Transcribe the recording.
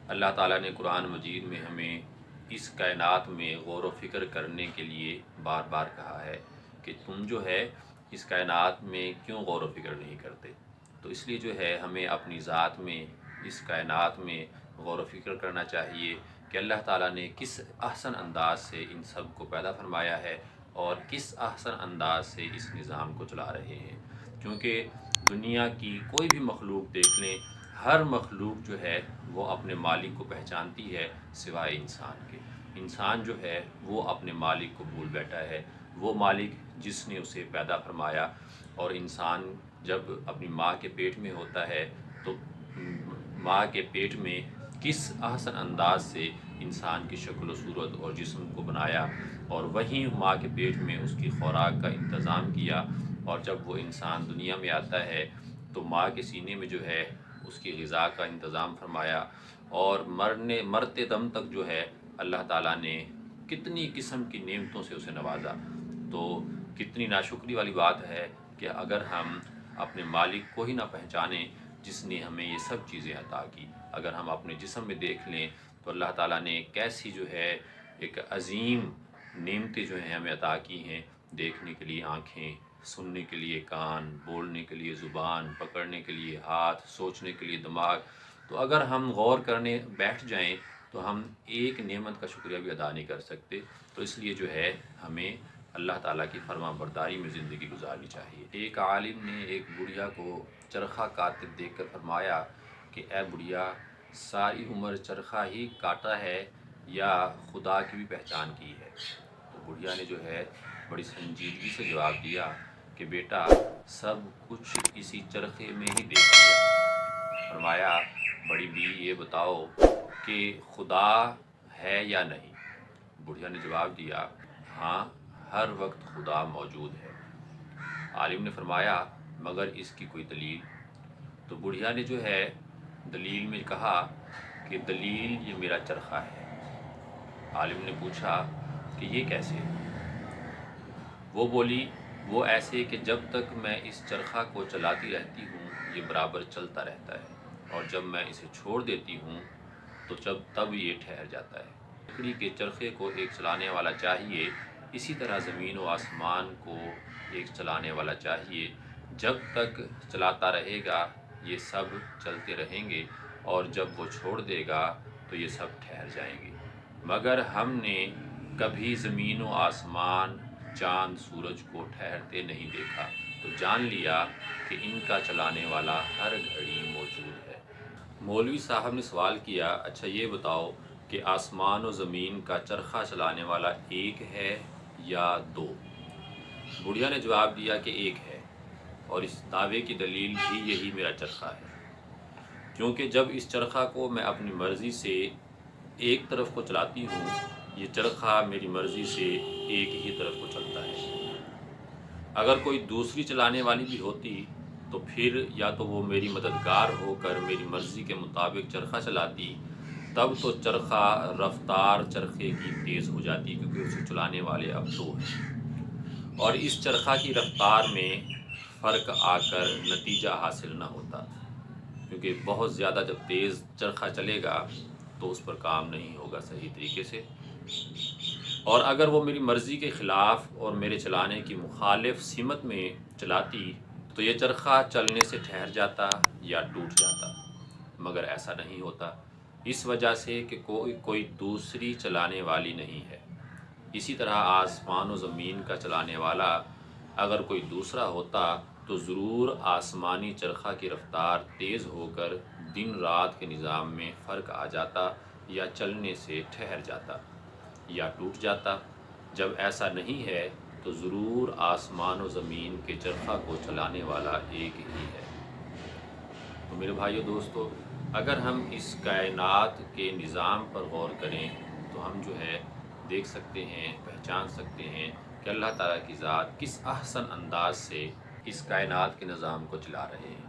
اللہ تعالیٰ نے قرآن مجید میں ہمیں اس کائنات میں غور و فکر کرنے کے لیے بار بار کہا ہے کہ تم جو ہے اس کائنات میں کیوں غور و فکر نہیں کرتے۔ تو اس لیے جو ہے ہمیں اپنی ذات میں اس کائنات میں غور و فکر کرنا چاہیے کہ اللہ تعالیٰ نے کس احسن انداز سے ان سب کو پیدا فرمایا ہے اور کس احسن انداز سے اس نظام کو چلا رہے ہیں۔ کیونکہ دنیا کی کوئی بھی مخلوق دیکھ لیں، ہر مخلوق جو ہے وہ اپنے مالک کو پہچانتی ہے سوائے انسان کے۔ انسان جو ہے وہ اپنے مالک کو بھول بیٹھا ہے، وہ مالک جس نے اسے پیدا فرمایا۔ اور انسان جب اپنی ماں کے پیٹ میں ہوتا ہے تو ماں کے پیٹ میں کس احسن انداز سے انسان کی شکل و صورت اور جسم کو بنایا، اور وہیں ماں کے پیٹ میں اس کی خوراک کا انتظام کیا، اور جب وہ انسان دنیا میں آتا ہے تو ماں کے سینے میں جو ہے اس کی غذا کا انتظام فرمایا، اور مرتے دم تک جو ہے اللہ تعالیٰ نے کتنی قسم کی نعمتوں سے اسے نوازا۔ تو کتنی ناشکری والی بات ہے کہ اگر ہم اپنے مالک کو ہی نہ پہچانیں جس نے ہمیں یہ سب چیزیں عطا کی۔ اگر ہم اپنے جسم میں دیکھ لیں تو اللہ تعالیٰ نے کیسی جو ہے ایک عظیم نعمتیں جو ہیں ہمیں عطا کی ہیں، دیکھنے کے لیے آنکھیں، سننے کے لیے کان، بولنے کے لیے زبان، پکڑنے کے لیے ہاتھ، سوچنے کے لیے دماغ۔ تو اگر ہم غور کرنے بیٹھ جائیں تو ہم ایک نعمت کا شکریہ بھی ادا نہیں کر سکتے۔ تو اس لیے جو ہے ہمیں اللہ تعالیٰ کی فرما برداری میں زندگی گزارنی چاہیے۔ ایک عالم نے ایک بڑھیا کو چرخہ کاٹتے دیکھ کر فرمایا کہ اے بڑھیا، ساری عمر چرخہ ہی کاٹا ہے یا خدا کی بھی پہچان کی ہے؟ تو بڑھیا نے جو ہے بڑی سنجیدگی سے جواب دیا کہ بیٹا، سب کچھ اسی چرخے میں ہی دیکھ لیا۔ فرمایا بڑی بی، یہ بتاؤ کہ خدا ہے یا نہیں؟ بڑھیا نے جواب دیا ہاں، ہر وقت خدا موجود ہے۔ عالم نے فرمایا مگر اس کی کوئی دلیل؟ تو بڑھیا نے جو ہے دلیل میں کہا کہ دلیل یہ میرا چرخہ ہے۔ عالم نے پوچھا کہ یہ کیسے؟ وہ بولی وہ ایسے کہ جب تک میں اس چرخہ کو چلاتی رہتی ہوں یہ برابر چلتا رہتا ہے، اور جب میں اسے چھوڑ دیتی ہوں تو تب یہ ٹھہر جاتا ہے۔ لکڑی کے چرخے کو ایک چلانے والا چاہیے، اسی طرح زمین و آسمان کو ایک چلانے والا چاہیے۔ جب تک چلاتا رہے گا یہ سب چلتے رہیں گے، اور جب وہ چھوڑ دے گا تو یہ سب ٹھہر جائیں گے۔ مگر ہم نے کبھی زمین و آسمان، چاند سورج کو ٹھہرتے نہیں دیکھا، تو جان لیا کہ ان کا چلانے والا ہر گھڑی موجود ہے۔ مولوی صاحب نے سوال کیا اچھا یہ بتاؤ کہ آسمان و زمین کا چرخہ چلانے والا ایک ہے یا دو؟ بڑھیا نے جواب دیا کہ ایک ہے، اور اس دعوے کی دلیل بھی یہی میرا چرخہ ہے، کیونکہ جب اس چرخہ کو میں اپنی مرضی سے ایک طرف کو چلاتی ہوں یہ چرخہ میری مرضی سے ایک ہی طرف کو چلتا ہے۔ اگر کوئی دوسری چلانے والی بھی ہوتی تو پھر یا تو وہ میری مددگار ہو کر میری مرضی کے مطابق چرخہ چلاتی، تب تو چرخہ رفتار چرخے کی تیز ہو جاتی کیونکہ اسے چلانے والے اب دو ہیں، اور اس چرخہ کی رفتار میں فرق آ کر نتیجہ حاصل نہ ہوتا، کیونکہ بہت زیادہ جب تیز چرخہ چلے گا تو اس پر کام نہیں ہوگا صحیح طریقے سے۔ اور اگر وہ میری مرضی کے خلاف اور میرے چلانے کی مخالف سمت میں چلاتی تو یہ چرخہ چلنے سے ٹھہر جاتا یا ٹوٹ جاتا، مگر ایسا نہیں ہوتا، اس وجہ سے کہ کوئی دوسری چلانے والی نہیں ہے۔ اسی طرح آسمان و زمین کا چلانے والا اگر کوئی دوسرا ہوتا تو ضرور آسمانی چرخہ کی رفتار تیز ہو کر دن رات کے نظام میں فرق آ جاتا یا چلنے سے ٹھہر جاتا یا ٹوٹ جاتا۔ جب ایسا نہیں ہے تو ضرور آسمان و زمین کے چرخہ کو چلانے والا ایک ہی ہے۔ تو میرے بھائیو دوستو، اگر ہم اس کائنات کے نظام پر غور کریں تو ہم جو ہے دیکھ سکتے ہیں، پہچان سکتے ہیں کہ اللہ تعالیٰ کی ذات کس احسن انداز سے اس کائنات کے نظام کو چلا رہے ہیں۔